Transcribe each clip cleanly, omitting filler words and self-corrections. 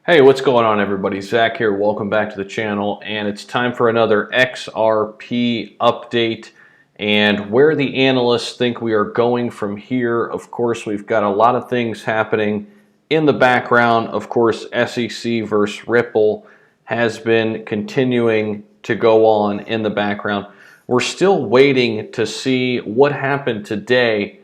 Hey, what's going on, everybody? Zach here. Welcome back to the channel, and it's time for another XRP update and where the analysts think we are going from here. Of course, we've got a lot of things happening in the background. Of course, SEC versus Ripple has been continuing to go on in the background. We're still waiting to see what happened today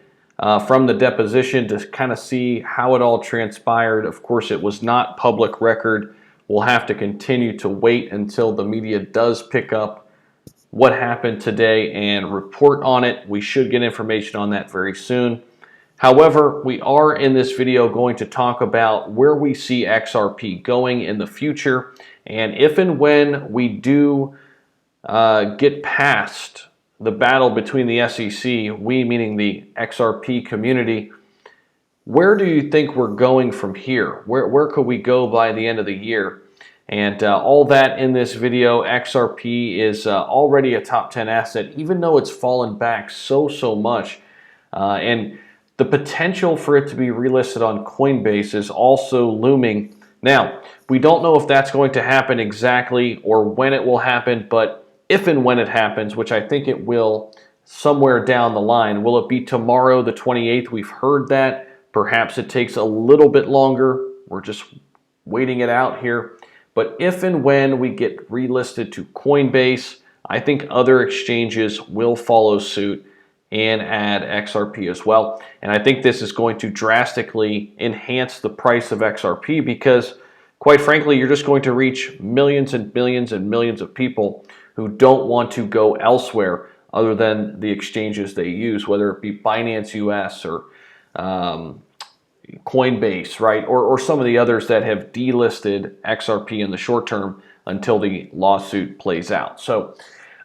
from the deposition to kind of see how it all transpired. Of course, it was not public record. We'll have to continue to wait until the media does pick up what happened today and report on it. We should get information on that very soon. However, we are in this video going to talk about where we see XRP going in the future, and if and when we do get past the battle between the SEC, we meaning the XRP community, where do you think we're going from here? Where could we go by the end of the year? And all that in this video. XRP is already a top 10 asset, even though it's fallen back so much. And the potential for it to be relisted on Coinbase is also looming. Now, we don't know if that's going to happen exactly or when it will happen, but if and when it happens, which I think it will somewhere down the line. Will it be tomorrow, the 28th? We've heard that. Perhaps it takes a little bit longer. We're just waiting it out here. But if and when we get relisted to Coinbase, I think other exchanges will follow suit and add XRP as well. And I think this is going to drastically enhance the price of XRP because, quite frankly, you're just going to reach millions and millions and millions of people who don't want to go elsewhere other than the exchanges they use, whether it be Binance US or Coinbase, right? Or some of the others that have delisted XRP in the short term until the lawsuit plays out. So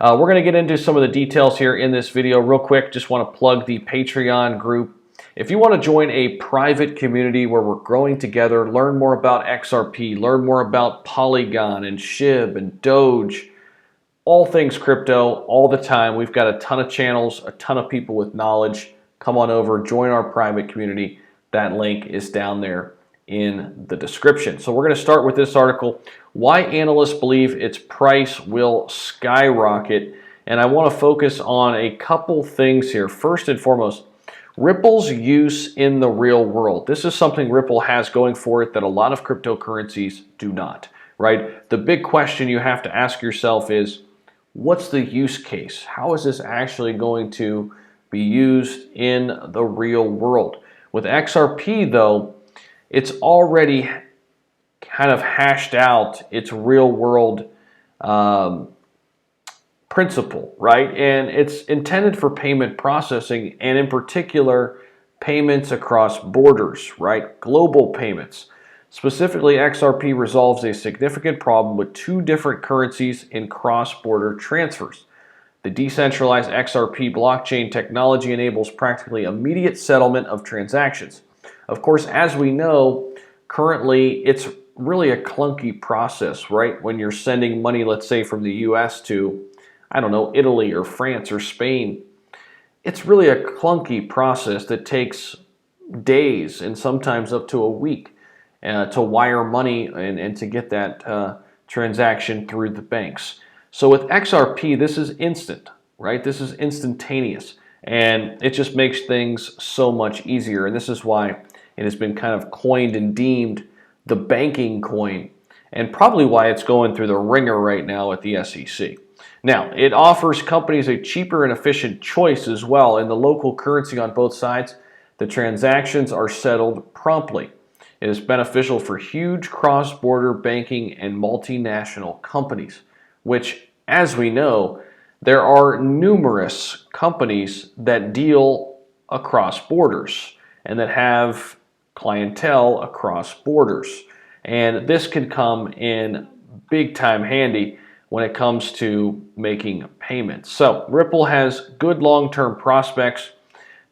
we're going to get into some of the details here in this video. Real quick, just want to plug the Patreon group. If you want to join a private community where we're growing together, learn more about XRP, learn more about Polygon and SHIB and Doge, all things crypto all the time. We've got a ton of channels, a ton of people with knowledge. Come on over, join our private community. That link is down there in the description. So we're going to start with this article, why analysts believe its price will skyrocket. And I want to focus on a couple things here. First and foremost, Ripple's use in the real world. This is something Ripple has going for it that a lot of cryptocurrencies do not, right? The big question you have to ask yourself is, what's the use case? How is this actually going to be used in the real world? With XRP, though, it's already kind of hashed out its real world principle, right? And it's intended for payment processing, and in particular, payments across borders, right? Global payments. Specifically, XRP resolves a significant problem with two different currencies in cross-border transfers. The decentralized XRP blockchain technology enables practically immediate settlement of transactions. Of course, as we know, currently it's really a clunky process, right? When you're sending money, let's say from the US to, I don't know, Italy or France or Spain, it's really a clunky process that takes days and sometimes up to a week to wire money and to get that transaction through the banks. So with XRP, this is instant, right? This is instantaneous, and it just makes things so much easier. And this is why it has been kind of coined and deemed the banking coin, and probably why it's going through the ringer right now at the SEC. Now, it offers companies a cheaper and efficient choice as well. In the local currency on both sides, the transactions are settled promptly. It is beneficial for huge cross-border banking and multinational companies, which, as we know, there are numerous companies that deal across borders and that have clientele across borders. And this can come in big time handy when it comes to making payments. So Ripple has good long-term prospects.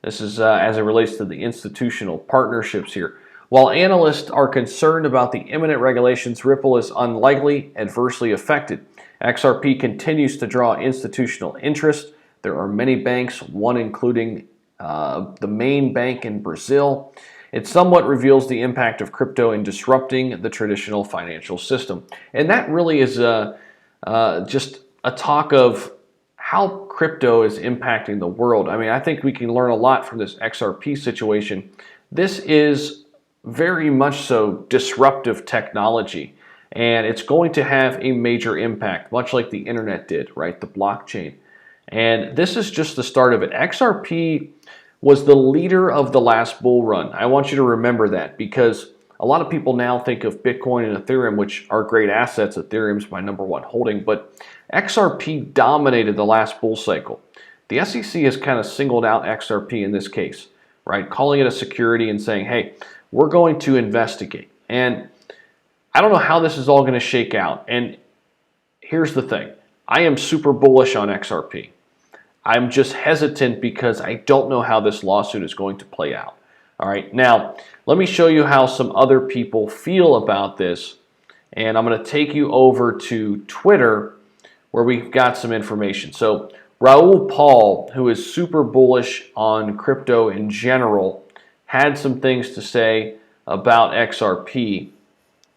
This is as it relates to the institutional partnerships here. While analysts are concerned about the imminent regulations, Ripple is unlikely adversely affected. XRP continues to draw institutional interest. There are many banks, one including the main bank in Brazil. It somewhat reveals the impact of crypto in disrupting the traditional financial system. And that really is just a talk of how crypto is impacting the world. I mean, I think we can learn a lot from this XRP situation. This is very much so disruptive technology, and it's going to have a major impact, much like the internet did, right? The blockchain. And this is just the start of it. XRP was the leader of the last bull run. I want you to remember that, because a lot of people now think of Bitcoin and Ethereum, which are great assets. Ethereum's my #1 holding, but XRP dominated the last bull cycle. The SEC has kind of singled out XRP in this case, right? Calling it a security and saying, hey, we're going to investigate. And I don't know how this is all going to shake out. And here's the thing. I am super bullish on XRP. I'm just hesitant because I don't know how this lawsuit is going to play out. All right, now let me show you how some other people feel about this. And I'm going to take you over to Twitter where we've got some information. So Raoul Paul, who is super bullish on crypto in general, had some things to say about XRP.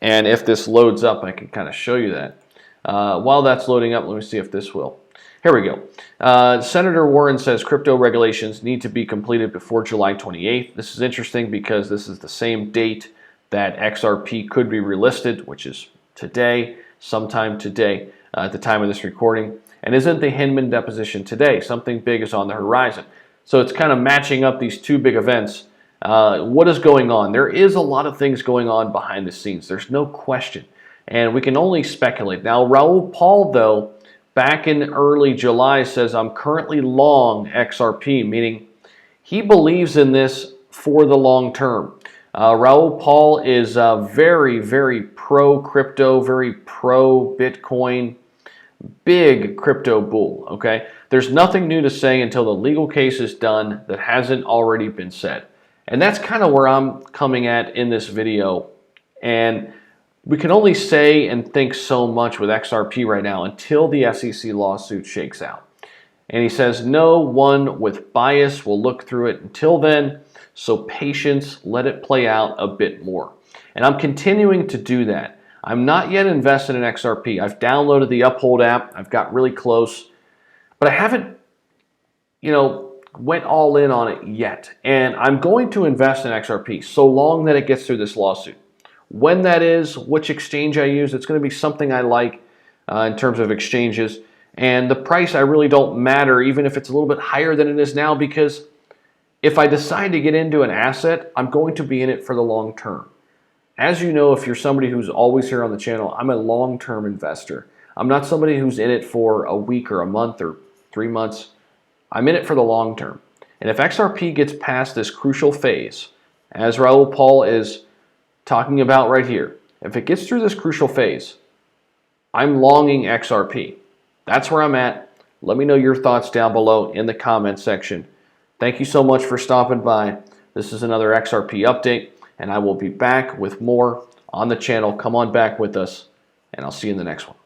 And if this loads up, I can kind of show you that. While that's loading up, let me see if this will. Here we go. Senator Warren says crypto regulations need to be completed before July 28th. This is interesting because this is the same date that XRP could be relisted, which is today, sometime today at the time of this recording. And isn't the Hinman deposition today? Something big is on the horizon. So it's kind of matching up these two big events. What is going on? There is a lot of things going on behind the scenes. There's no question. And we can only speculate. Now, Raoul Paul, though, back in early July says, I'm currently long XRP, meaning he believes in this for the long term. Raoul Paul is very, very pro-crypto, very pro-Bitcoin, big crypto bull, okay? There's nothing new to say until the legal case is done that hasn't already been said. And that's kind of where I'm coming at in this video. And we can only say and think so much with XRP right now until the SEC lawsuit shakes out. And he says no one with bias will look through it until then, so patience, let it play out a bit more. And I'm continuing to do that. I'm not yet invested in XRP. I've downloaded the Uphold app. I've got really close, but I haven't, went all in on it yet. And I'm going to invest in XRP so long that it gets through this lawsuit. When that is, which exchange I use, it's going to be something I like in terms of exchanges. And the price, I really don't matter, even if it's a little bit higher than it is now, because if I decide to get into an asset, I'm going to be in it for the long term. As you know, if you're somebody who's always here on the channel, I'm a long-term investor. I'm not somebody who's in it for a week or a month or 3 months. I'm in it for the long term. And if XRP gets past this crucial phase, as Raoul Paul is talking about right here, if it gets through this crucial phase, I'm longing XRP. That's where I'm at. Let me know your thoughts down below in the comment section. Thank you so much for stopping by. This is another XRP update, and I will be back with more on the channel. Come on back with us, and I'll see you in the next one.